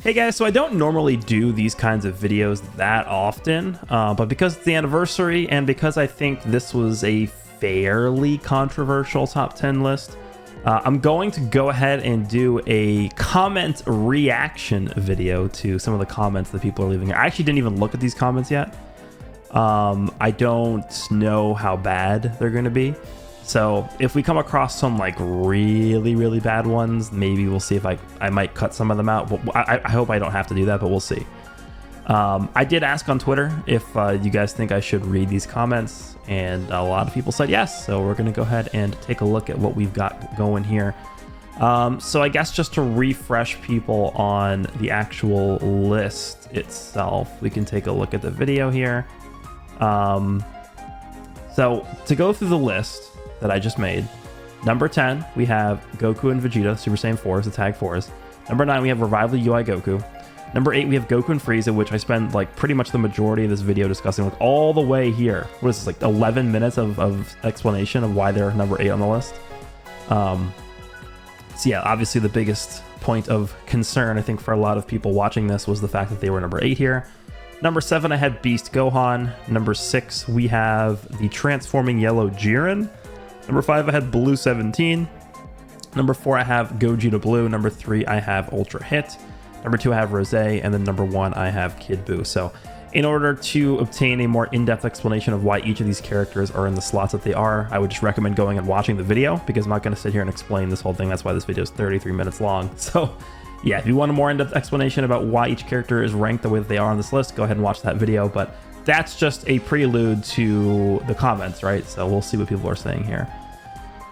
Hey guys, so I don't normally do these kinds of videos that often, but because it's the anniversary and because I think this was a fairly controversial top 10 list, I'm going to go ahead and do a comment reaction video to some of the comments that people are leaving here. I actually didn't even look at these comments yet. I don't know how bad they're going to be. So if we come across some like really bad ones, maybe we'll see if I might cut some of them out. But I hope I don't have to do that, but we'll see. I did ask on Twitter if you guys think I should read these comments, and a lot of people said yes. So we're going to go ahead and take a look at what we've got going here. So I guess just to refresh people on the actual list itself, we can take a look at the video here. So to go through the list that I just made, number 10 we have Goku and Vegeta, Super Saiyan 4s, the tag 4s. Number 9 we have Revival UI Goku. Number 8 we have Goku and Frieza, which I spent like pretty much the majority of this video discussing, like all the way here. What is this, like 11 minutes of explanation of why they're number 8 on the list. So yeah, obviously the biggest point of concern I think for a lot of people watching this was the fact that they were number 8 here. Number 7 I had Beast Gohan. Number 6 we have the transforming yellow Jiren. Number 5 I had Blue 17. Number 4 I have Gogeta Blue. Number 3 I have Ultra Hit. Number 2 I have Rose, and then number 1 I have Kid Buu. So in order to obtain a more in-depth explanation of why each of these characters are in the slots that they are, I would just recommend going and watching the video, because I'm not going to sit here and explain this whole thing. That's why this video is 33 minutes long. So yeah, if you want a more in-depth explanation about why each character is ranked the way that they are on this list, go ahead and watch that video. But that's just a prelude to the comments, right? So we'll see what people are saying here.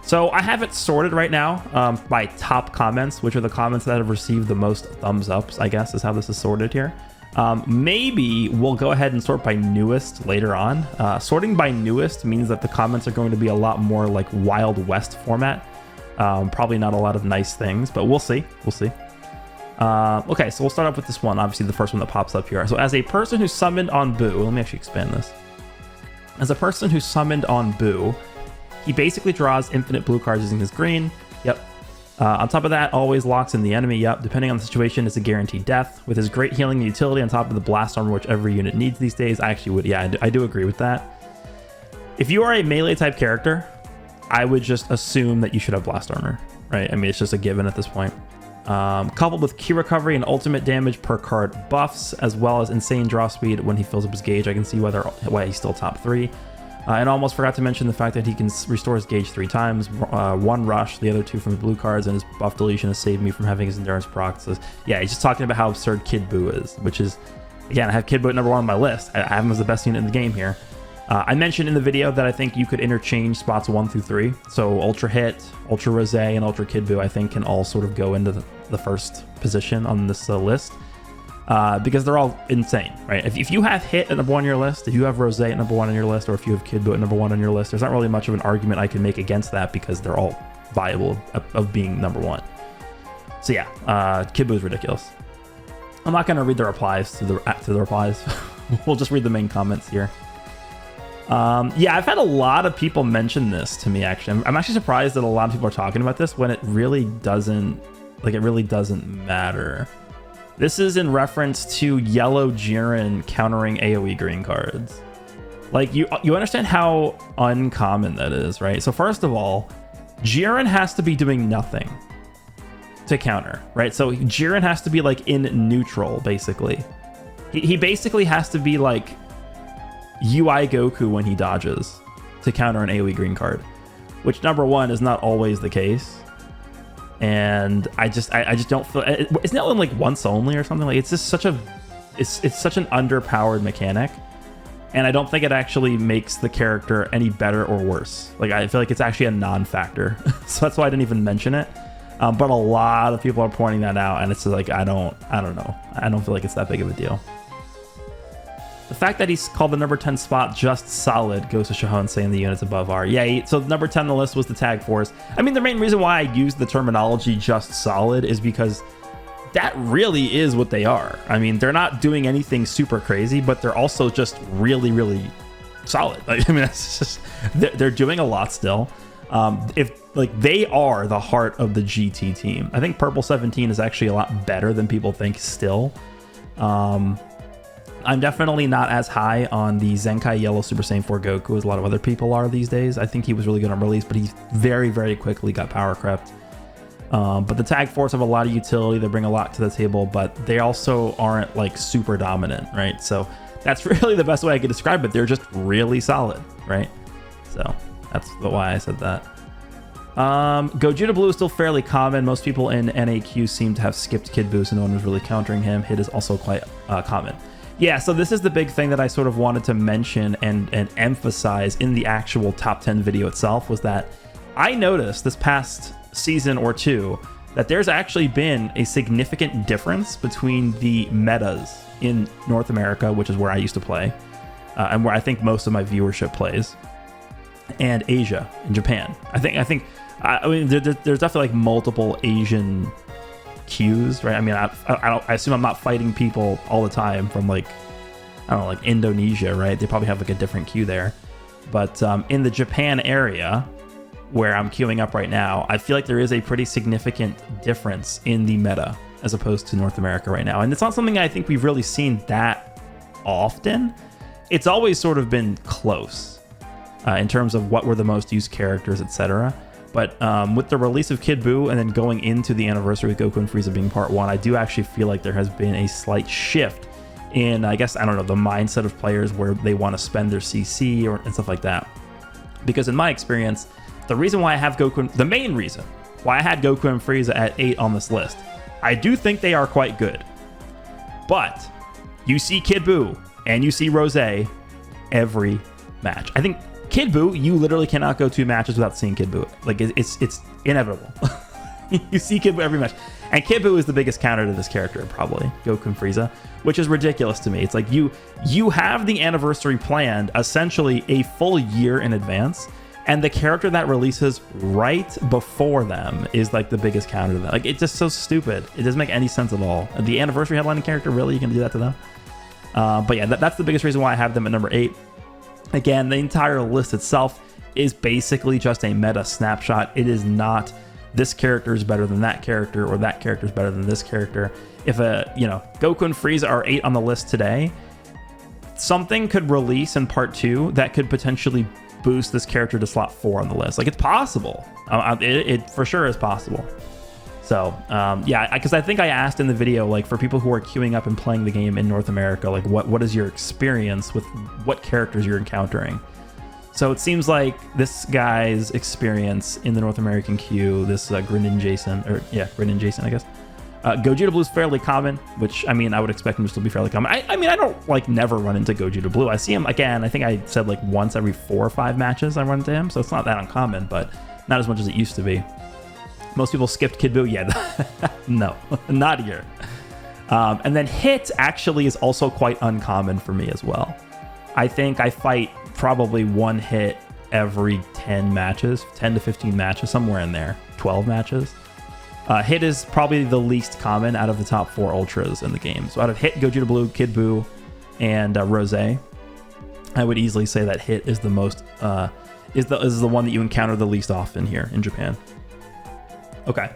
So I have it sorted right now by top comments, which are the comments that have received the most thumbs ups, I guess is how this is sorted here. Maybe we'll go ahead and sort by newest later on. Sorting by newest means that the comments are going to be a lot more like Wild West format. Probably not a lot of nice things, but we'll see. We'll see. Okay, so we'll start off with this one, obviously the first one that pops up here. So as a person who summoned on Buu, let me actually expand this. As a person who summoned on Buu, he basically draws infinite blue cards using his green. Yep. On top of that, always locks in the enemy. Yep. Depending on the situation, it's a guaranteed death. With his great healing and utility on top of the blast armor, which every unit needs these days, I actually would, yeah, I do agree with that. If you are a melee type character, I would just assume that you should have blast armor, right? I mean, it's just a given at this point. Coupled with key recovery and ultimate damage per card buffs, as well as insane draw speed when he fills up his gauge, I can see why he's still top 3. And almost forgot to mention the fact that he can restore his gauge 3 times, 1 rush, the other 2 from the blue cards, and his buff deletion has saved me from having his endurance proc. So yeah, he's just talking about how absurd Kid Buu is, which is, again, I have Kid Buu at number 1 on my list. I have him as the best unit in the game here. I mentioned in the video that I think you could interchange spots 1 through 3. So Ultra Hit, Ultra Rose, and Ultra Kid Buu, I think, can all sort of go into the first position on this list. Because they're all insane, right? If you have Hit at number 1 on your list, if you have Rose at number 1 on your list, or if you have Kid Buu at number 1 on your list, there's not really much of an argument I can make against that, because they're all viable of being number 1. So yeah, Kid Buu is ridiculous. I'm not going to read the replies to the replies. We'll just read the main comments here. Yeah, I've had a lot of people mention this to me, actually. I'm actually surprised that a lot of people are talking about this when it really doesn't matter. This is in reference to yellow Jiren countering AoE green cards. Like, you understand how uncommon that is, right? So first of all, Jiren has to be doing nothing to counter, right? So Jiren has to be like in neutral, basically. He basically has to be like UI Goku when he dodges to counter an AoE green card, which number 1 is not always the case. And I just don't feel, isn't that like once only or something? Like, it's just such it's such an underpowered mechanic, and I don't think it actually makes the character any better or worse. Like, I feel like it's actually a non-factor. So that's why I didn't even mention it. But a lot of people are pointing that out, and it's like, I don't know. I don't feel like it's that big of a deal. The fact that he's called the number 10 spot just solid goes to show how insane the units above are. Yeah, so number 10 on the list was the tag force. I mean, the main reason why I used the terminology just solid is because that really is what they are. I mean, they're not doing anything super crazy, but they're also just really solid. I mean, it's just, they're doing a lot still. If like they are the heart of the GT team. I think Purple 17 is actually a lot better than people think still. I'm definitely not as high on the Zenkai Yellow Super Saiyan 4 Goku as a lot of other people are these days. I think he was really good on release, but he very, very quickly got power crept. But the Tag Force have a lot of utility. They bring a lot to the table, but they also aren't like super dominant, right? So that's really the best way I could describe it. They're just really solid, right? So that's why I said that. Gogeta Blue is still fairly common. Most people in NAQ seem to have skipped Kid Buu, so no one was really countering him. Hit is also quite common. Yeah, so this is the big thing that I sort of wanted to mention and emphasize in the actual top 10 video itself, was that I noticed this past season or two that there's actually been a significant difference between the metas in North America, which is where I used to play, and where I think most of my viewership plays, and Asia, in Japan. I mean, there's definitely like multiple Asian queues, right? I mean, I assume I'm not fighting people all the time from like, I don't know, like Indonesia, right? They probably have like a different queue there. But in the Japan area, where I'm queuing up right now, I feel like there is a pretty significant difference in the meta as opposed to North America right now. And it's not something I think we've really seen that often. It's always sort of been close in terms of what were the most used characters, etc. But with the release of Kid Buu and then going into the anniversary with Goku and Frieza being part 1, I do actually feel like there has been a slight shift in, I guess, I don't know, the mindset of players where they want to spend their CC and stuff like that. Because in my experience, the reason why I have Goku, the main reason why I had Goku and Frieza at 8 on this list, I do think they are quite good. But you see Kid Buu and you see Rose every match. I think Kid Buu, you literally cannot go 2 matches without seeing Kid Buu. Like, it's inevitable. You see Kid Buu every match. And Kid Buu is the biggest counter to this character, probably, Goku and Frieza, which is ridiculous to me. It's like you have the anniversary planned essentially a full year in advance, and the character that releases right before them is like the biggest counter to that. Like, it's just so stupid. It doesn't make any sense at all. The anniversary headlining character, really? You can do that to them? But yeah, that's the biggest reason why I have them at number 8. Again, the entire list itself is basically just a meta snapshot. It is not this character is better than that character or that character is better than this character. If Goku and Frieza are 8 on the list today, something could release in part 2 that could potentially boost this character to slot 4 on the list. Like, it's possible. It for sure is possible. So yeah, because I think I asked in the video, like, for people who are queuing up and playing the game in North America, like, what is your experience with what characters you're encountering? So it seems like this guy's experience in the North American queue, this Grenin Jason, I guess. Gogeta Blue is fairly common, which, I mean, I would expect him to still be fairly common. I mean, I don't, like, never run into Gogeta Blue. I see him, again, I think I said, like, once every 4 or 5 matches I run into him, so it's not that uncommon, but not as much as it used to be. Most people skipped Kid Buu. Yeah, no, not here. And then Hit actually is also quite uncommon for me as well. I think I fight probably 1 Hit every 10 matches, 10 to 15 matches, somewhere in there, 12 matches. Hit is probably the least common out of the top 4 Ultras in the game. So out of Hit, Gogeta Blue, Kid Buu, and Rose, I would easily say that Hit is the most is the one that you encounter the least often here in Japan. Okay.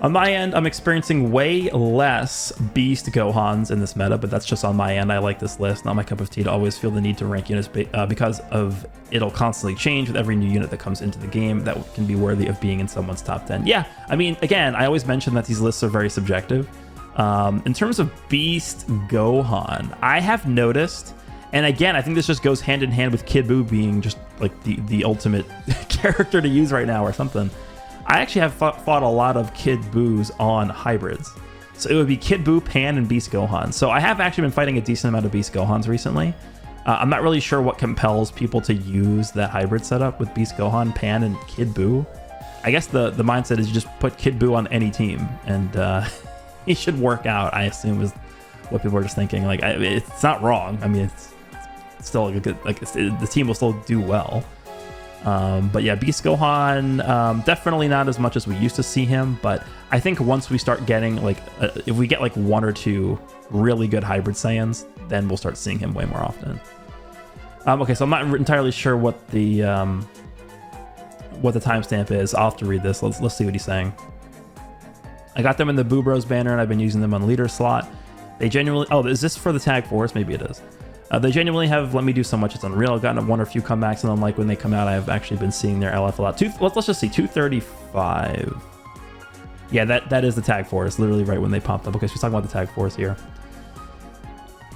On my end, I'm experiencing way less Beast Gohans in this meta, but that's just on my end. I like this list, not my cup of tea to always feel the need to rank units because of it'll constantly change with every new unit that comes into the game that can be worthy of being in someone's top 10. Yeah, I mean, again, I always mention that these lists are very subjective. In terms of Beast Gohan, I have noticed, and again, I think this just goes hand in hand with Kid Buu being just like the ultimate character to use right now or something. I actually have fought a lot of Kid Buus on hybrids. So it would be Kid Buu, Pan, and Beast Gohan. So I have actually been fighting a decent amount of Beast Gohans recently. I'm not really sure what compels people to use that hybrid setup with Beast Gohan, Pan, and Kid Buu. I guess the mindset is you just put Kid Buu on any team, and he should work out, I assume, is what people are just thinking. Like, it's not wrong. I mean, it's still a good, like, the team will still do well. But yeah, Beast Gohan, definitely not as much as we used to see him, but I think once we start getting, like, if we get like 1 or 2 really good hybrid Saiyans, then we'll start seeing him way more often. Okay, so I'm not entirely sure what the what the timestamp is. I'll have to read this. Let's see what he's saying. I got them in the Boo Bros banner, and I've been using them on leader slot. They genuinely... Oh, is this for the Tag Force? Maybe it is. They genuinely have let me do so much. It's unreal. I've gotten one or a few comebacks, and unlike when they come out, I have actually been seeing their LF a lot. Let's just see. 235. Yeah, that is the Tag Force. Literally right when they popped up. Okay, so he's talking about the Tag Force here.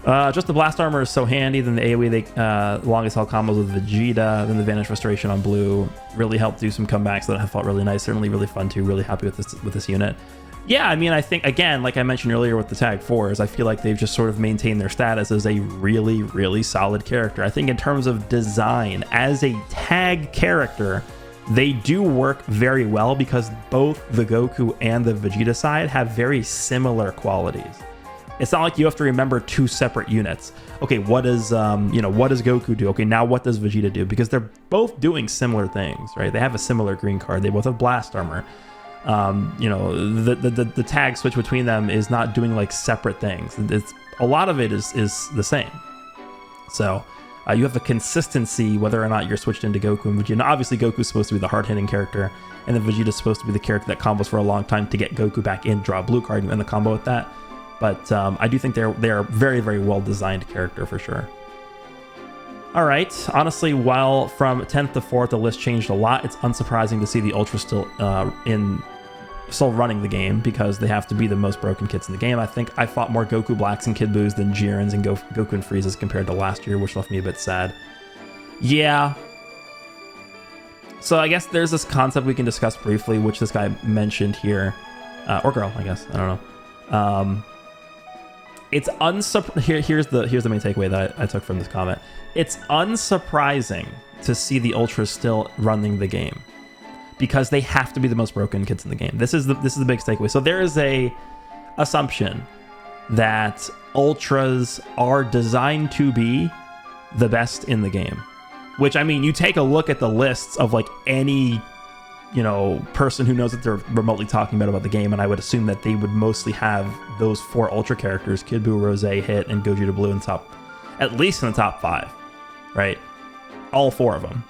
Just the blast armor is so handy. Then the AoE, longest held combos with Vegeta. Then the Vanish Restoration on blue really helped do some comebacks that have felt really nice. Certainly really fun too. Really happy with this unit. Yeah, I mean, I think, again, like I mentioned earlier with the Tag Force, I feel like they've just sort of maintained their status as a really, really solid character. I think in terms of design, as a tag character, they do work very well because both the Goku and the Vegeta side have very similar qualities. It's not like you have to remember two separate units. Okay, what does what does Goku do? Okay, now what does Vegeta do? Because they're both doing similar things, right? They have a similar green card. They both have blast armor. The tag switch between them is not doing like separate things. It's a lot of it is the same. So you have a consistency whether or not you're switched into Goku and Vegeta. Now, obviously, Goku's supposed to be the hard-hitting character, and then Vegeta's supposed to be the character that combos for a long time to get Goku back in, draw a blue card, and the combo with that. But I do think they're a very, very well-designed character for sure. All right. Honestly, while from 10th to 4th, the list changed a lot. It's unsurprising to see the Ultra still running the game because they have to be the most broken kits in the game. I think I fought more Goku Blacks and Kid Boos than Jirens and Goku and Friezas compared to last year, which left me a bit sad. Yeah. So I guess there's this concept we can discuss briefly, which this guy mentioned here. Or girl, I guess. I don't know. It's here's the main takeaway that I took from this comment. It's unsurprising to see the Ultras still running the game because they have to be the most broken kids in the game. This is the biggest takeaway. So there is a assumption that Ultras are designed to be the best in the game, which, I mean, you take a look at the lists of like any person who knows that they're remotely talking about the game, and I would assume that they would mostly have those 4 Ultra characters, Kid Buu, Rose, Hit, and Gogeta Blue in top, at least in the top 5, right? All 4 of them.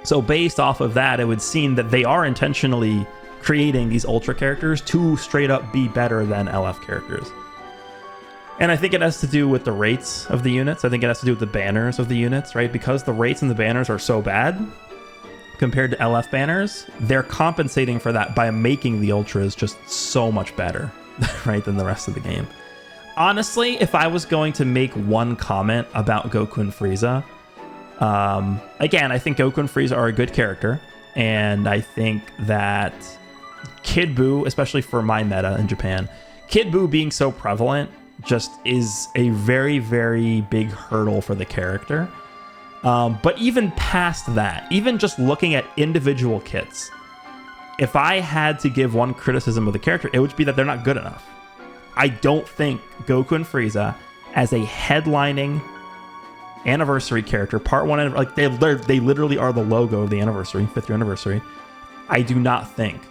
So based off of that, it would seem that they are intentionally creating these Ultra characters to straight up be better than LF characters. And I think it has to do with the rates of the units. I think it has to do with the banners of the units, right? Because the rates and the banners are so bad compared to LF banners, they're compensating for that by making the Ultras just so much better, right, than the rest of the game. Honestly, if I was going to make one comment about Goku and Frieza, again, I think Goku and Frieza are a good character, and I think that Kid Buu, especially for my meta in Japan, Kid Buu being so prevalent just is a very, very big hurdle for the character. But even past that, even just looking at individual kits, if I had to give one criticism of the character, it would be that they're not good enough. I don't think Goku and Frieza as a headlining anniversary character, part 1, like they literally are the logo of the anniversary, 5th year anniversary. I do not think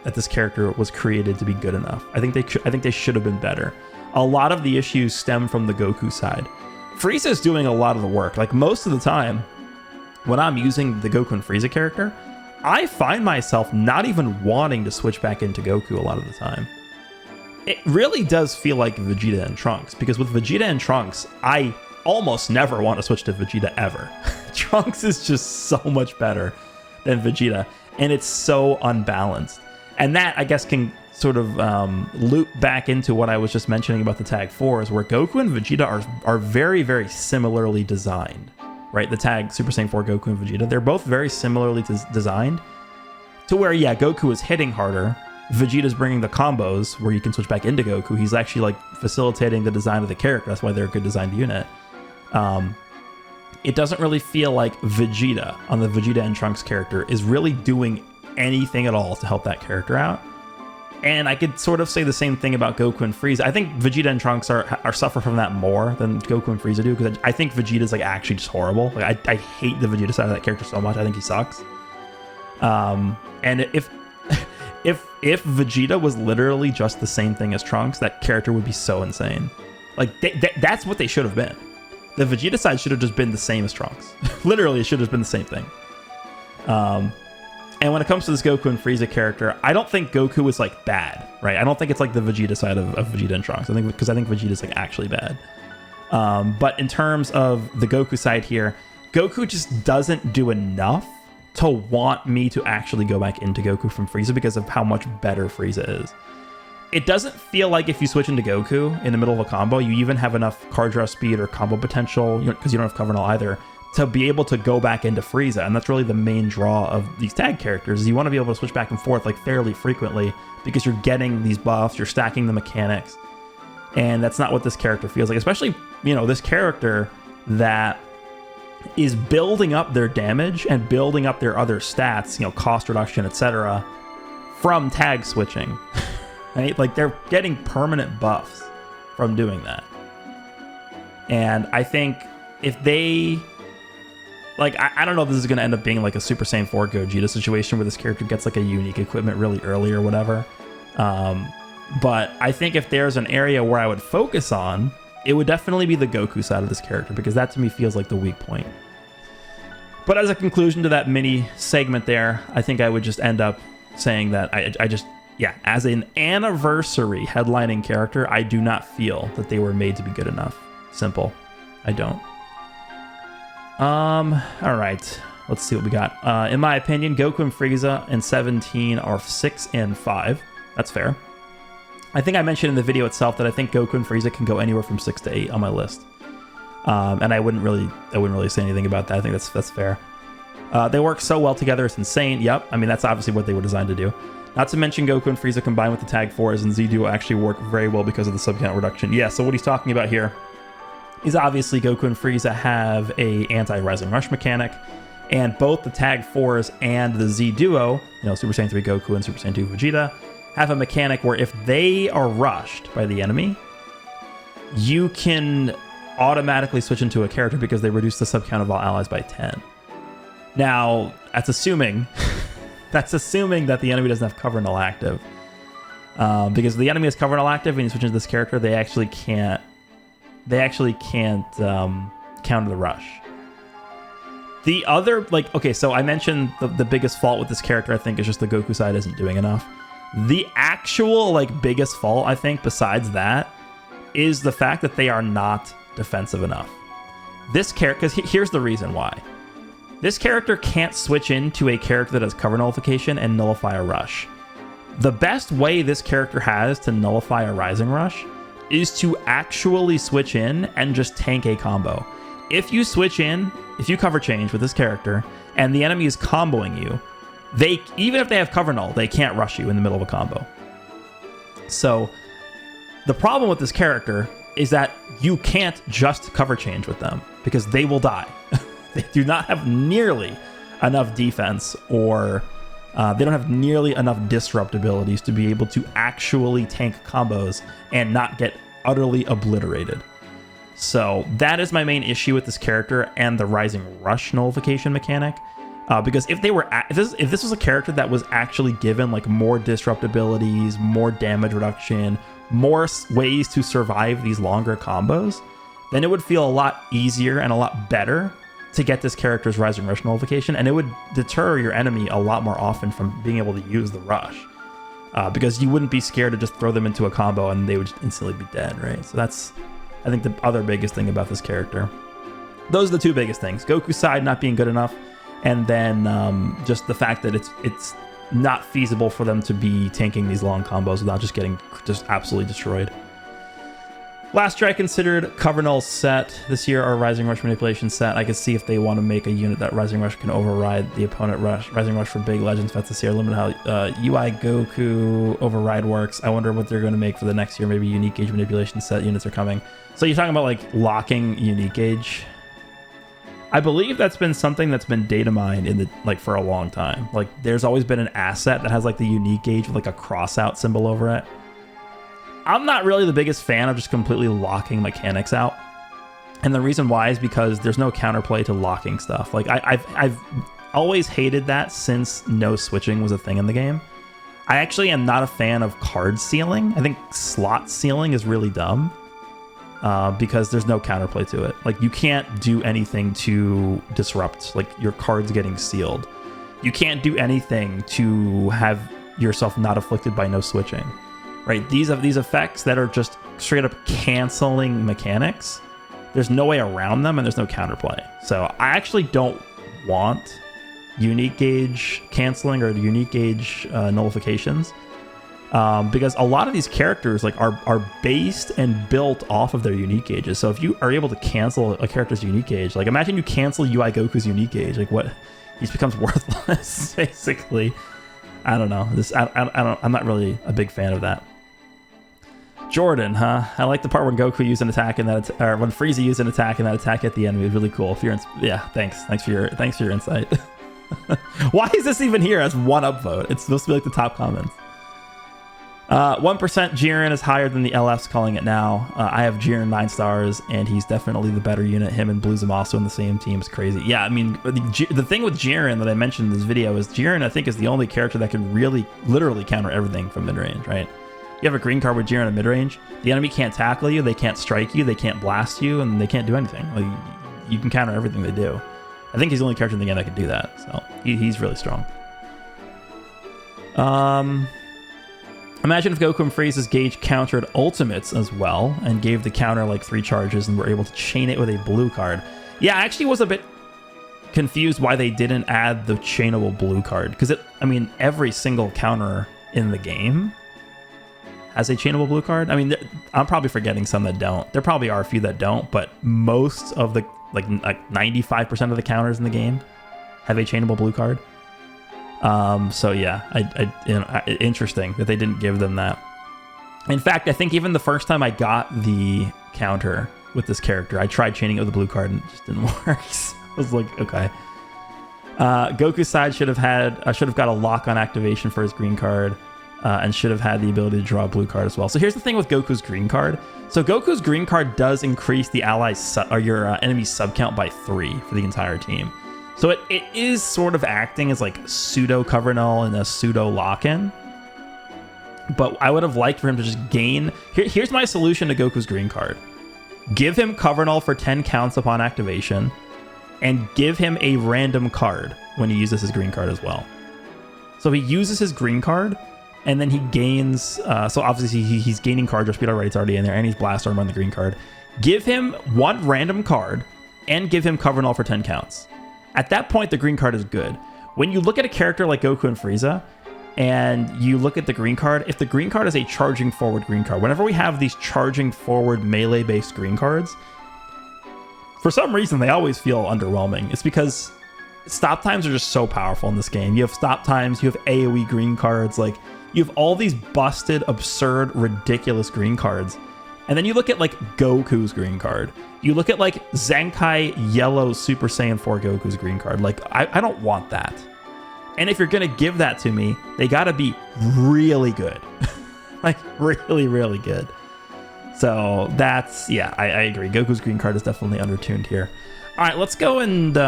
that this character was created to be good enough. I think they should have been better. A lot of the issues stem from the Goku side. Frieza is doing a lot of the work. Like, most of the time, when I'm using the Goku and Frieza character, I find myself not even wanting to switch back into Goku a lot of the time. It really does feel like Vegeta and Trunks, because with Vegeta and Trunks, I almost never want to switch to Vegeta ever. Trunks is just so much better than Vegeta, and it's so unbalanced. And that, I guess, can sort of loop back into what I was just mentioning about the Tag 4s, where Goku and Vegeta are very, very similarly designed, right? The Tag Super Saiyan 4 Goku and Vegeta, they're both very similarly designed to where, yeah, Goku is hitting harder. Vegeta's bringing the combos where you can switch back into Goku. He's actually like facilitating the design of the character. That's why they're a good designed unit. It doesn't really feel like Vegeta on the Vegeta and Trunks character is really doing anything at all to help that character out. And I could sort of say the same thing about Goku and Frieza. I think Vegeta and Trunks are suffer from that more than Goku and Frieza do, because I think Vegeta's like actually just horrible. Like I hate the Vegeta side of that character so much. I think he sucks. And if Vegeta was literally just the same thing as Trunks, that character would be so insane. Like that's what they should have been. The Vegeta side should have just been the same as Trunks. Literally, it should have been the same thing. And when it comes to this Goku and Frieza character, I don't think Goku is like bad, right? I don't think it's like the Vegeta side of Vegeta and Trunks. I think Vegeta's like actually bad. But in terms of the Goku side here, Goku just doesn't do enough to want me to actually go back into Goku from Frieza because of how much better Frieza is. It doesn't feel like if you switch into Goku in the middle of a combo, you even have enough card draw speed or combo potential, because you don't have cover null either, to be able to go back into Frieza. And that's really the main draw of these tag characters, is you want to be able to switch back and forth like fairly frequently because you're getting these buffs, you're stacking the mechanics. And that's not what this character feels like, especially, this character that is building up their damage and building up their other stats, cost reduction, etc., from tag switching. Right? Like, they're getting permanent buffs from doing that. And I think if they... Like, I don't know if this is going to end up being like a Super Saiyan 4 Gogeta situation where this character gets like a unique equipment really early or whatever. But I think if there's an area where I would focus on, it would definitely be the Goku side of this character, because that to me feels like the weak point. But as a conclusion to that mini segment there, I think I would just end up saying that as an anniversary headlining character, I do not feel that they were made to be good enough. Simple. I don't. All right, let's see what we got. In my opinion, Goku and Frieza in 17 are 6 and 5. That's fair. I think I mentioned in the video itself that I think Goku and Frieza can go anywhere from 6 to 8 on my list. And I wouldn't really say anything about that. I think that's fair. They work so well together, it's insane. Yep, I mean, that's obviously what they were designed to do. Not to mention Goku and Frieza combined with the Tag Force and Z-Duo actually work very well because of the subcount reduction. Yeah, so what he's talking about here is obviously Goku and Frieza have a anti-Rising Rush mechanic, and both the Tag Force and the Z-Duo, Super Saiyan 3 Goku and Super Saiyan 2 Vegeta, have a mechanic where if they are rushed by the enemy, you can automatically switch into a character because they reduce the subcount of all allies by 10. Now, that's assuming that the enemy doesn't have cover null active. Because if the enemy has cover null active and you switch into this character, they actually can't counter the rush. The other, so I mentioned the biggest fault with this character, I think, is just the Goku side isn't doing enough. The actual, biggest fault, I think, besides that, is the fact that they are not defensive enough. This character, because here's the reason why. This character can't switch into a character that has cover nullification and nullify a rush. The best way this character has to nullify a Rising Rush is to actually switch in and just tank a combo. If you switch in, if you cover change with this character, and the enemy is comboing you, even if they have cover null, they can't rush you in the middle of a combo. So the problem with this character is that you can't just cover change with them because they will die. They do not have nearly enough defense, or they don't have nearly enough disrupt abilities to be able to actually tank combos and not get utterly obliterated. So that is my main issue with this character and the Rising Rush nullification mechanic. Because if this was a character that was actually given more disrupt abilities, more damage reduction, more ways to survive these longer combos, then it would feel a lot easier and a lot better to get this character's Rising Rush nullification, and it would deter your enemy a lot more often from being able to use the rush. Because you wouldn't be scared to just throw them into a combo and they would instantly be dead, right? So that's, I think, the other biggest thing about this character. Those are the two biggest things. Goku's side not being good enough, and then just the fact that it's not feasible for them to be tanking these long combos without just getting absolutely destroyed. Last year I considered cover null set. This year our Rising Rush manipulation set. I could see if they want to make a unit that Rising Rush can override the opponent rush. Rising Rush for big legends vets this year. Limited how UI Goku override works. I wonder what they're going to make for the next year. Maybe unique gauge manipulation set units are coming. So you're talking about locking unique gauge. I believe that's been something that's been data mined in the for a long time. There's always been an asset that has the unique gauge with a cross out symbol over it. I'm not really the biggest fan of just completely locking mechanics out. And the reason why is because there's no counterplay to locking stuff. I've always hated that since no switching was a thing in the game. I actually am not a fan of card sealing. I think slot sealing is really dumb because there's no counterplay to it. You can't do anything to disrupt your cards getting sealed. you can't do anything to have yourself not afflicted by no switching, right? These effects that are just straight up canceling mechanics. There's no way around them, and there's no counterplay. So I actually don't want unique gauge canceling or unique gauge nullifications, because a lot of these characters like are based and built off of their unique gauges. So if you are able to cancel a character's unique gauge, like imagine you cancel UI Goku's unique gauge, like what, he just becomes worthless basically. I don't know. I'm not really a big fan of that. Jordan, huh? I like the part when Goku used an attack and that, or when Frieza used an attack and that attack at the end was really cool. If you're yeah, thanks for your insight. Why is this even here as one upvote? It's supposed to be like the top comments. 1% Jiren is higher than the LFs calling it now. I have Jiren 9 stars, and he's definitely the better unit. Him and Blue Zamasu in the same team is crazy. Yeah, I mean, the thing with Jiren that I mentioned in this video is Jiren, I think, is the only character that can really, literally counter everything from mid-range, right? You have a green card with Jiren at mid-range, the enemy can't tackle you, they can't strike you, they can't blast you, and they can't do anything. Like, you can counter everything they do. I think he's the only character in the game that can do that, so he's really strong. Imagine if Goku and Frieza's gauge countered ultimates as well and gave the counter like 3 charges and were able to chain it with a blue card. Yeah, I actually was a bit confused why they didn't add the chainable blue card, because I mean, every single counter in the game has a chainable blue card. I mean, I'm probably forgetting some that don't. There probably are a few that don't, but most of the like 95% of the counters in the game have a chainable blue card. So yeah, interesting that they didn't give them that. In fact, I think even the first time I got the counter with this character, I tried chaining it with a blue card and it just didn't work. So I was like, okay. Goku's side should have got a lock on activation for his green card. And should have had the ability to draw a blue card as well. So here's the thing with Goku's green card. So Goku's green card does increase the allies or your enemy's sub count by 3 for the entire team. So it is sort of acting as like pseudo cover null and a pseudo lock-in. But I would have liked for him to just gain. Here's my solution to Goku's green card. Give him cover null for 10 counts upon activation, and give him a random card when he uses his green card as well. So he uses his green card, and then he gains, so obviously he's gaining card draw speed already, it's already in there, and he's blast armor on the green card. Give him 1 random card, and give him cover null for 10 counts. At that point, the green card is good. When you look at a character like Goku and Frieza, and you look at the green card, if the green card is a charging forward green card, whenever we have these charging forward melee-based green cards, for some reason, they always feel underwhelming. It's because stop times are just so powerful in this game. You have stop times, you have AoE green cards, like, you have all these busted, absurd, ridiculous green cards. And then you look at, like, Goku's green card. You look at, like, Zenkai Yellow Super Saiyan 4 Goku's green card. Like, I don't want that. And if you're going to give that to me, they got to be really good. Like, really, really good. So that's, yeah, I agree. Goku's green card is definitely undertuned here. All right, let's go and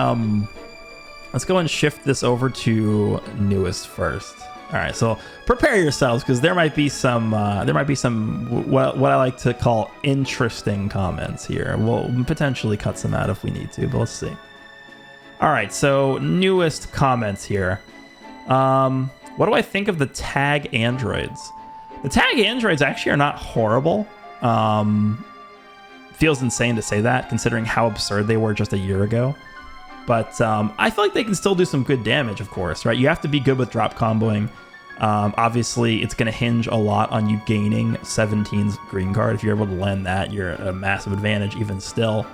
shift this over to newest first. All right, so prepare yourselves because there might be some what I like to call interesting comments here. We'll potentially cut some out if we need to, but let's see. All right, so newest comments here. What do I think of the tag androids? The tag androids actually are not horrible. Feels insane to say that considering how absurd they were just a year ago. But I feel like they can still do some good damage, of course, right? You have to be good with drop comboing. Obviously, it's going to hinge a lot on you gaining 17's green card. If you're able to land that, you're at a massive advantage even still.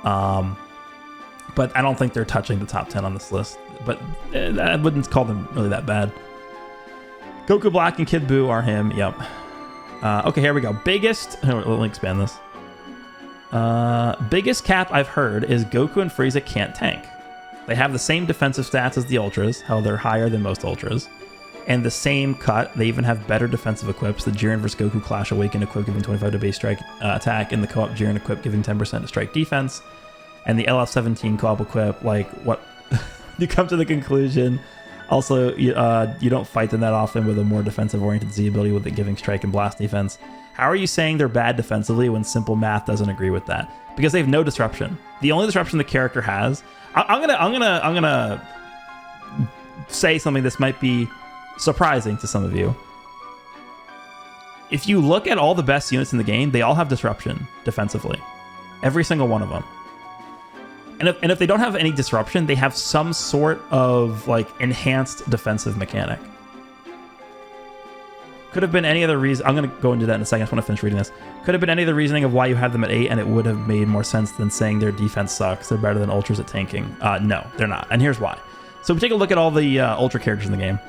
But I don't think they're touching the top 10 on this list. But I wouldn't call them really that bad. Goku Black and Kid Buu are him. Yep. Okay, here we go. Biggest... Let me expand this. Biggest cap I've heard is Goku and Frieza can't tank. They have the same defensive stats as the Ultras, how they're higher than most Ultras, and the same cut. They even have better defensive equips. The Jiren vs Goku Clash Awaken equip giving 25 to base strike attack, and the co-op Jiren equip giving 10% to strike defense, and the LF17 co-op equip, like, what? You come to the conclusion. Also, you don't fight them that often with a more defensive-oriented Z ability with it giving strike and blast defense. How are you saying they're bad defensively when simple math doesn't agree with that? Because they have no disruption. The only disruption the character has, I'm gonna say something this might be surprising to some of you. If you look at all the best units in the game, they all have disruption defensively. Every single one of them. And if they don't have any disruption, they have some sort of like enhanced defensive mechanic. Could have been any other reason. I'm going to go into that in a second. I just want to finish reading this. Could have been any other reasoning of why you have them at 8, and it would have made more sense than saying their defense sucks. They're better than ultras at tanking. No, they're not. And here's why. So we take a look at all the ultra characters in the game.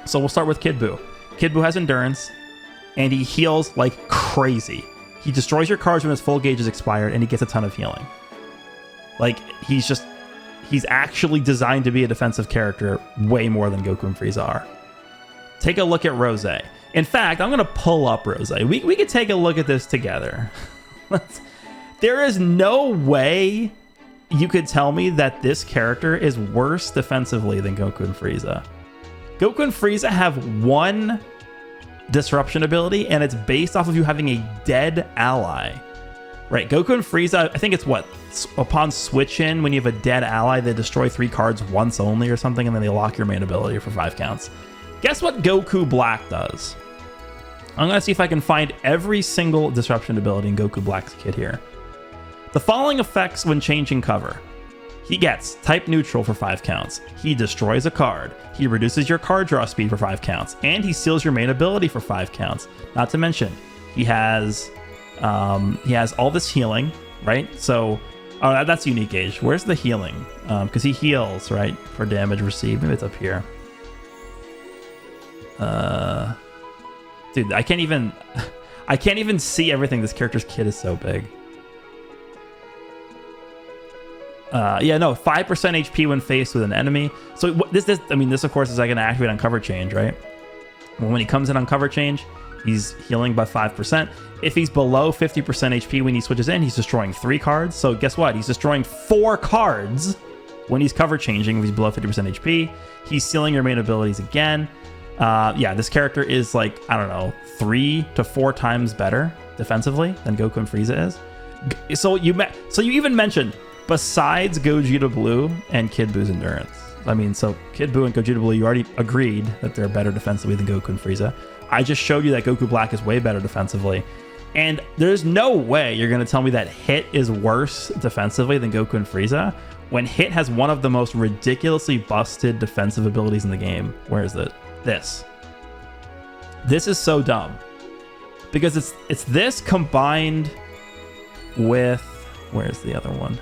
So we'll start with Kid Buu. Kid Buu has endurance, and he heals like crazy. He destroys your cards when his full gauge is expired, and he gets a ton of healing. Like, he's actually designed to be a defensive character way more than Goku and Frieza are. Take a look at Rose. In fact, I'm going to pull up Rose. We could take a look at this together. There is no way you could tell me that this character is worse defensively than Goku and Frieza. Goku and Frieza have one disruption ability, and it's based off of you having a dead ally. Right, Goku and Frieza, I think it's what? Upon switch in, when you have a dead ally, they destroy 3 cards once only or something, and then they lock your main ability for 5 counts. Guess what Goku Black does? I'm going to see if I can find every single disruption ability in Goku Black's kit here. The following effects when changing cover. He gets type neutral for 5 counts. He destroys a card. He reduces your card draw speed for 5 counts. And he steals your main ability for 5 counts. Not to mention, he has all this healing, right? So, oh, that's unique gauge. Where's the healing? Because he heals, right, for damage received. Maybe it's up here. Dude, I can't even see everything. This character's kit is so big. Yeah, no, 5% HP when faced with an enemy. So this of course is like going to activate on cover change, right? When he comes in on cover change, he's healing by 5%. If he's below 50% HP when he switches in, he's destroying 3 cards. So guess what? He's destroying 4 cards when he's cover changing. If he's below 50% HP, he's stealing your main abilities again. Yeah, this character is like, I don't know, 3 to 4 times better defensively than Goku and Frieza is. So you even mentioned, besides Gogeta Blue and Kid Buu's endurance. I mean, so Kid Buu and Gogeta Blue, you already agreed that they're better defensively than Goku and Frieza. I just showed you that Goku Black is way better defensively. And there's no way you're going to tell me that Hit is worse defensively than Goku and Frieza when Hit has one of the most ridiculously busted defensive abilities in the game. Where is it? This. This is so dumb. Because it's this combined with... Where's the other one?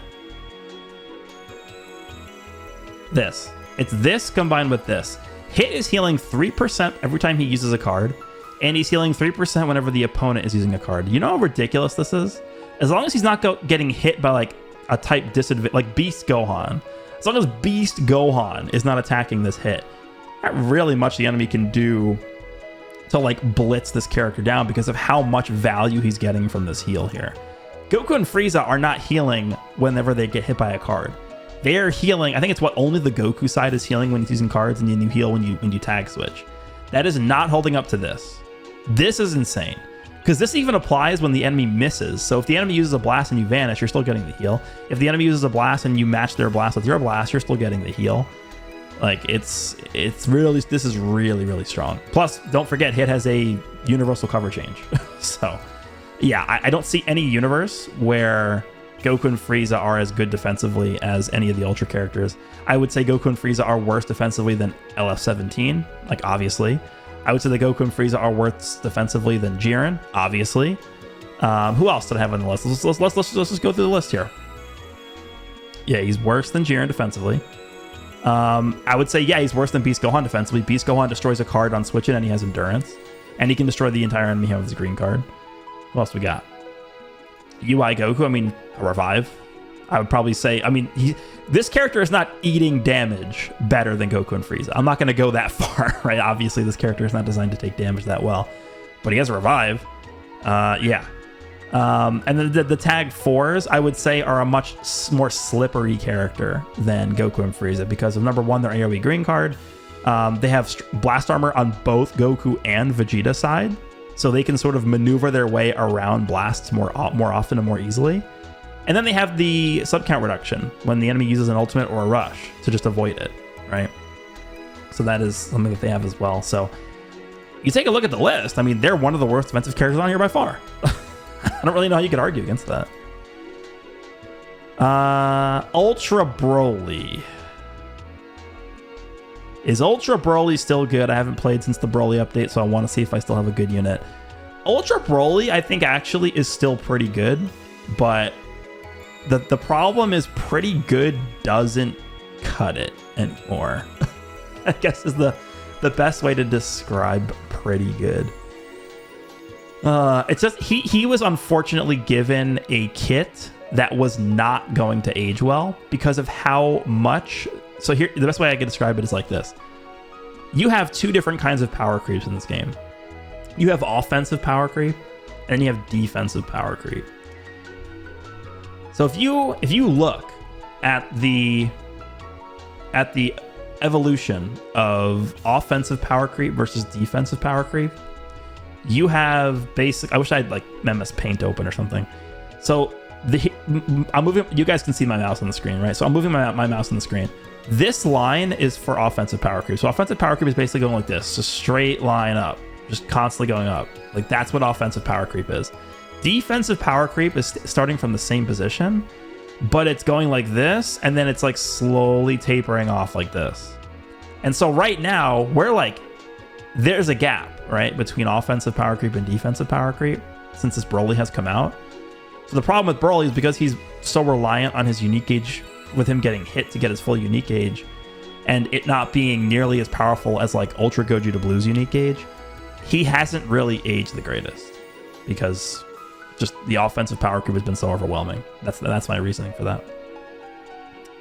This. It's this combined with this. Hit is healing 3% every time he uses a card, and he's healing 3% whenever the opponent is using a card. You know how ridiculous this is? As long as he's not getting hit by like a type disadvantage, like Beast Gohan. As long as Beast Gohan is not attacking this hit, not really much the enemy can do to like blitz this character down because of how much value he's getting from this heal here. Goku and Frieza are not healing whenever they get hit by a card. They're healing. I think it's what only the Goku side is healing when he's using cards, and then you heal when you tag switch. That is not holding up to this. This is insane. Because this even applies when the enemy misses. So if the enemy uses a blast and you vanish, you're still getting the heal. If the enemy uses a blast and you match their blast with your blast, you're still getting the heal. Like, this is really, really strong. Plus, don't forget, Hit has a universal cover change. So, yeah, I don't see any universe where Goku and Frieza are as good defensively as any of the Ultra characters. I would say Goku and Frieza are worse defensively than LF17, like, obviously. I would say that Goku and Frieza are worse defensively than Jiren, obviously. Who else did I have on the list? Let's just go through the list here. Yeah, he's worse than Jiren defensively. I would say, yeah, he's worse than Beast Gohan defensively. Beast Gohan destroys a card on switch in, and he has endurance. And he can destroy the entire enemy with his green card. What else we got? UI Goku, I mean, a revive. I would probably say, I mean, this character is not eating damage better than Goku and Frieza. I'm not going to go that far, right? Obviously, this character is not designed to take damage that well. But he has a revive. Yeah. And then the tag 4s, I would say, are a much more slippery character than Goku and Frieza because of, number one, their AoE green card. They have blast armor on both Goku and Vegeta side. So they can sort of maneuver their way around blasts more often and more easily. And then they have the sub count reduction when the enemy uses an ultimate or a rush to just avoid it, right? So that is something that they have as well. So you take a look at the list. I mean, they're one of the worst defensive characters on here by far. I don't really know how you could argue against that. Ultra Broly. Is Ultra Broly still good? I haven't played since the Broly update, so I want to see if I still have a good unit. Ultra Broly, I think, actually is still pretty good, but the problem is pretty good doesn't cut it anymore. I guess is the best way to describe pretty good. It's just he was unfortunately given a kit that was not going to age well because of how much. So here, the best way I can describe it is like this. You have two different kinds of power creeps in this game. You have offensive power creep, and you have defensive power creep. So if you look at the evolution of offensive power creep versus defensive power creep, you have I wish I had like MS Paint open or something. So I'm moving. You guys can see my mouse on the screen, right? So I'm moving my mouse on the screen. This line is for offensive power creep. So offensive power creep is basically going like this, just straight line up, just constantly going up. Like that's what offensive power creep is. Defensive power creep is starting from the same position, but it's going like this, and then it's like slowly tapering off like this. And so right now, there's a gap, right, between offensive power creep and defensive power creep since this Broly has come out. So the problem with Broly is because he's so reliant on his unique gauge, with him getting hit to get his full unique gauge, and it not being nearly as powerful as like Ultra Gogeta Blue's unique gauge, he hasn't really aged the greatest because just the offensive power creep has been so overwhelming. That's my reasoning for that.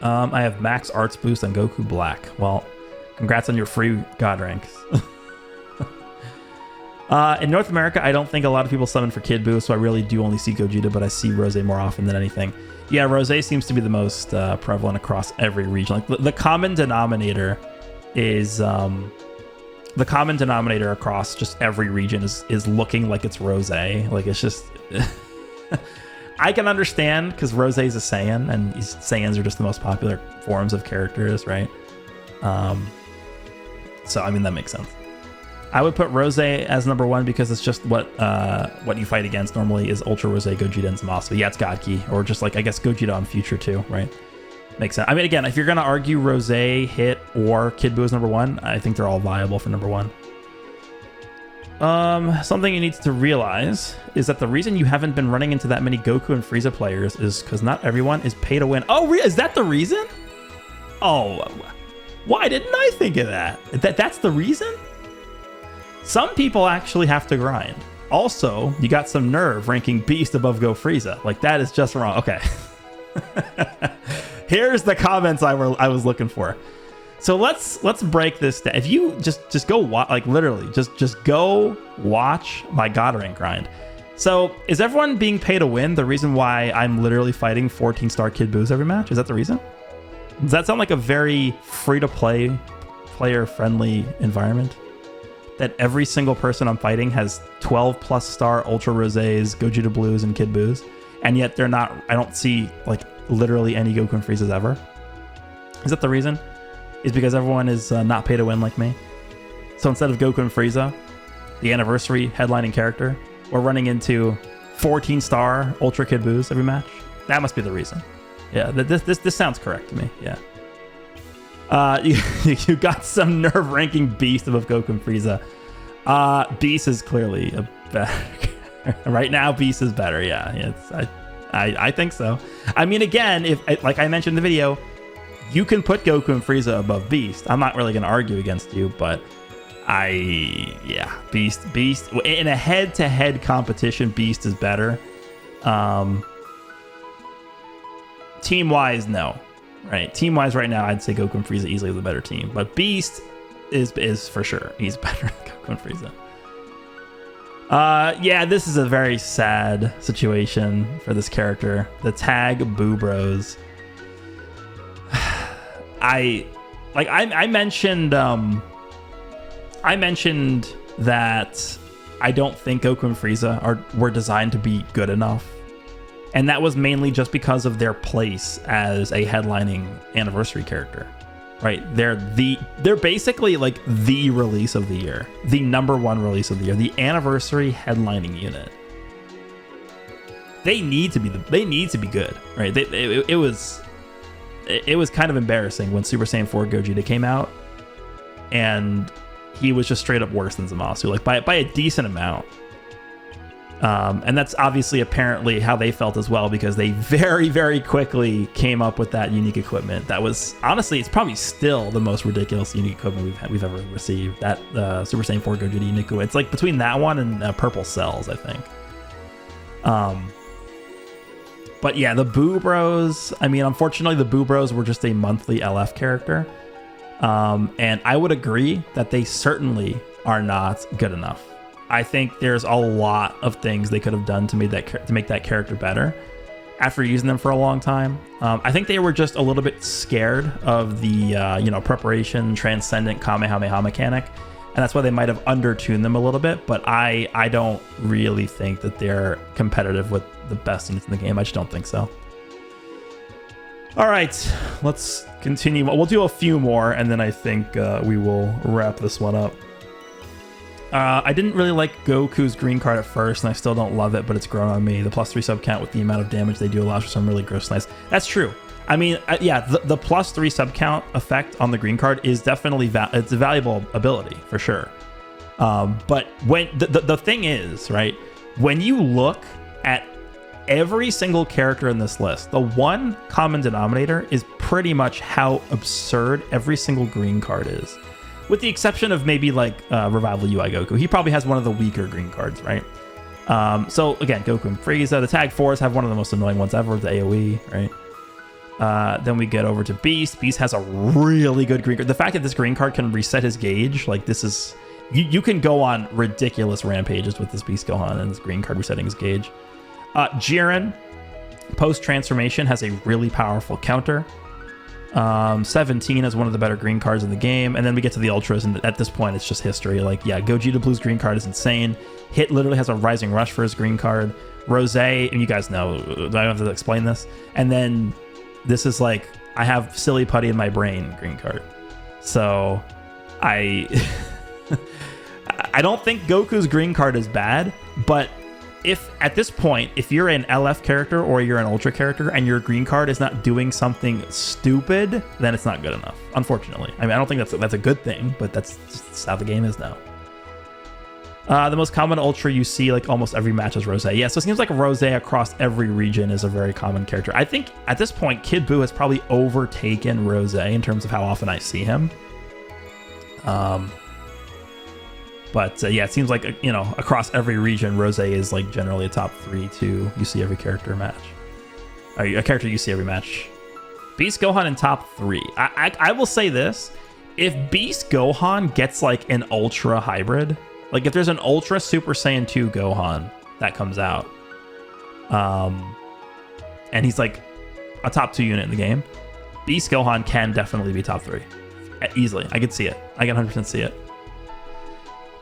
I have max arts boost on Goku Black. Well, congrats on your free god ranks. In North America, I don't think a lot of people summon for Kid Buu, so I really do only see Gogeta, but I see Rose more often than anything. Yeah, Rose seems to be the most prevalent across every region. Like the common denominator is the common denominator across just every region is looking like it's Rose. Like it's just I can understand because Rose is a Saiyan, and Saiyans are just the most popular forms of characters, right? So I mean that makes sense. I would put Rose as number one because it's just what you fight against normally is Ultra Rose, Gogeta, and Zamasu. Yeah, it's God Ki, or just like I guess Gogeta on Future too, right? Makes sense. I mean, again, if you're gonna argue Rose, Hit, or Kid Buu is number one, I think they're all viable for number one. Something you need to realize is that the reason you haven't been running into that many Goku and Frieza players is because not everyone is pay to win. Oh, is that the reason? Oh, why didn't I think of that? That's the reason? Some people actually have to grind. Also, you got some nerve ranking Beast above Go Frieza. Like, that is just wrong. Okay. Here's the comments I was looking for. So let's break this down. If you just go watch, like literally, just go watch my God rank grind. So is everyone being paid to win the reason why I'm literally fighting 14-star Kid Buus every match? Is that the reason? Does that sound like a very free-to-play, player-friendly environment? That every single person I'm fighting has 12+ star Ultra Rosés, Gogeta Blues, and Kid Buus, and yet they're not. I don't see like literally any Goku and Friezas ever. Is that the reason? Is because everyone is not pay to win like me? So instead of Goku and Frieza, the anniversary headlining character, we're running into 14-star Ultra Kid Buus every match. That must be the reason. Yeah, this sounds correct to me. Yeah. You got some nerve-wracking Beast above Goku and Frieza. Beast is clearly a better. Right now, Beast is better. Yeah, I think so. I mean, again, if like I mentioned in the video, you can put Goku and Frieza above Beast. I'm not really going to argue against you, but Beast in a head-to-head competition, Beast is better. Team-wise, no. Right, team-wise right now, I'd say Goku and Frieza easily is a better team, but Beast is for sure. He's better than Goku and Frieza. Yeah, this is a very sad situation for this character. The tag Boo Bros. I mentioned that I don't think Goku and Frieza were designed to be good enough. And that was mainly just because of their place as a headlining anniversary character. right? They're basically like the release of the year, the #1 release of the year, the anniversary headlining unit. They need to be good, right? It was kind of embarrassing when Super Saiyan 4 Gogeta came out, and he was just straight up worse than Zamasu, like by a decent amount. And that's obviously apparently how they felt as well, because they very, very quickly came up with that unique equipment. That was, honestly, it's probably still the most ridiculous unique equipment we've ever received. That Super Saiyan 4 Gogeta unique equipment. It's like between that one and Purple Cells, I think. But yeah, the Boo Bros, I mean, unfortunately, the Boo Bros were just a monthly LF character. And I would agree that they certainly are not good enough. I think there's a lot of things they could have done to make that character better after using them for a long time. I think they were just a little bit scared of the preparation transcendent Kamehameha mechanic, and that's why they might have undertuned them a little bit. But I don't really think that they're competitive with the best units in the game. I just don't think so. All right, let's continue. We'll do a few more, and then I think we will wrap this one up. I didn't really like Goku's green card at first, and I still don't love it, but it's grown on me. The +3 sub count with the amount of damage they do allows for some really gross nice. That's true. I mean, yeah, the +3 sub count effect on the green card is definitely it's a valuable ability for sure. But when the thing is, right, when you look at every single character in this list, the one common denominator is pretty much how absurd every single green card is. With the exception of maybe like Revival UI Goku. He probably has one of the weaker green cards, right? So again, Goku and Frieza. The Tag 4s have one of the most annoying ones ever, the AoE, right? Then we get over to Beast. Beast has a really good green card. The fact that this green card can reset his gauge, like this is... You can go on ridiculous rampages with this Beast Gohan and this green card resetting his gauge. Jiren, post-transformation, has a really powerful counter. 17 is one of the better green cards in the game, and then we get to the Ultras, and at this point it's just history. Like, yeah, Gogeta Blue's green card is insane. Hit literally has a Rising Rush for his green card. Rose, and you guys know, I don't have to explain this. And then this is like, I have Silly Putty in my brain green card. So I don't think Goku's green card is bad, but if at this point, if you're an LF character or you're an Ultra character and your green card is not doing something stupid, then it's not good enough, unfortunately. I mean, I don't think that's a good thing, but that's just how the game is now. The most common Ultra you see like almost every match is Rose. Yeah, so it seems like Rose across every region is a very common character. I think at this point, Kid Buu has probably overtaken Rose in terms of how often I see him. But yeah, it seems like, across every region, Rose is like generally a top 3-2 you see every character match. Or a character you see every match. Beast Gohan in top 3. I will say this. If Beast Gohan gets like an Ultra hybrid, like if there's an Ultra Super Saiyan 2 Gohan that comes out, and he's like a top 2 unit in the game, Beast Gohan can definitely be top 3. Easily. I could see it. I can 100% see it.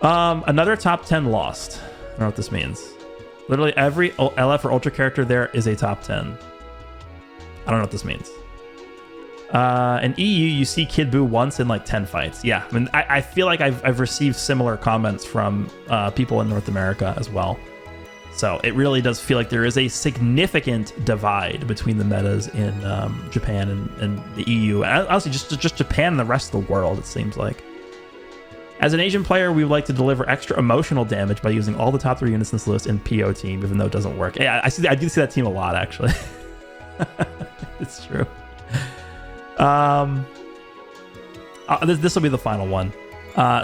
Another top 10 lost. I don't know what this means. Literally every LF or Ultra character there is a top 10. I don't know what this means. In EU, you see Kid Buu once in like 10 fights. Yeah, I mean, I feel like I've received similar comments from people in North America as well. So it really does feel like there is a significant divide between the metas in Japan and the EU. And honestly, just Japan and the rest of the world, it seems like. As an Asian player, we would like to deliver extra emotional damage by using all the top 3 units in this list in PO team, even though it doesn't work. Yeah, I do see that team a lot, actually. It's true. This will be the final one.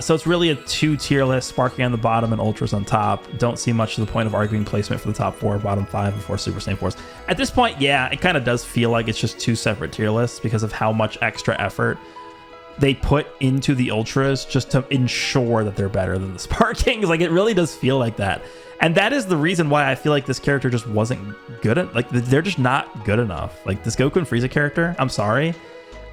So it's really a 2-tier list, Sparking on the bottom and Ultras on top. Don't see much to the point of arguing placement for the top 4, bottom 5, before Super Saiyan 4s. At this point, yeah, it kind of does feel like it's just 2 separate tier lists because of how much extra effort they put into the Ultras just to ensure that they're better than the Sparkings. Like, it really does feel like that. And that is the reason why I feel like this character just wasn't good at, like, they're just not good enough. Like, this Goku and Frieza character, I'm sorry.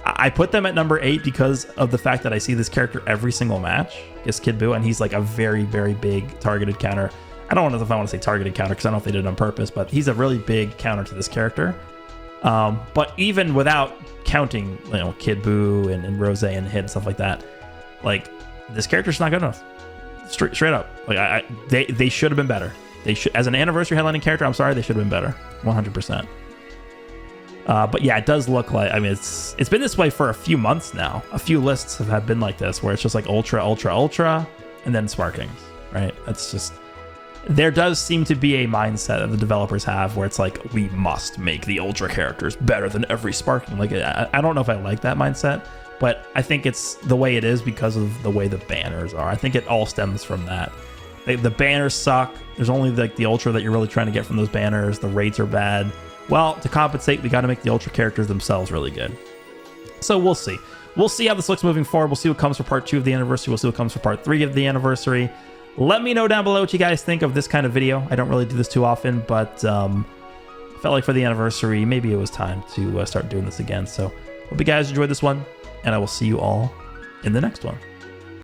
I put them at number 8 because of the fact that I see this character every single match against Kid Buu, and he's like a very, very big targeted counter. I don't know if I want to say targeted counter because I don't know if they did it on purpose, but he's a really big counter to this character. But even without counting, you know, Kid Buu and Rose and Hit and stuff like that, like this character's not good enough. Straight up, like they should have been better. They should, as an anniversary headlining character, I'm sorry, they should have been better, 100%. But yeah, it does look like, I mean, it's been this way for a few months now. A few lists have been like this, where it's just like Ultra, Ultra, Ultra, and then Sparkings, right? That's just, there does seem to be a mindset that the developers have where it's like, we must make the Ultra characters better than every Sparking. Like, I don't know if I like that mindset, but I think it's the way it is because of the way the banners are. I think it all stems from that. The banners suck. There's only like the Ultra that you're really trying to get from those banners. The rates are bad. Well, to compensate, we got to make the Ultra characters themselves really good. So we'll see. We'll see how this looks moving forward. We'll see what comes for part 2 of the anniversary. We'll see what comes for part 3 of the anniversary. Let me know down below what you guys think of this kind of video. I don't really do this too often, but felt like for the anniversary, maybe it was time to start doing this again. So hope you guys enjoyed this one, and I will see you all in the next one.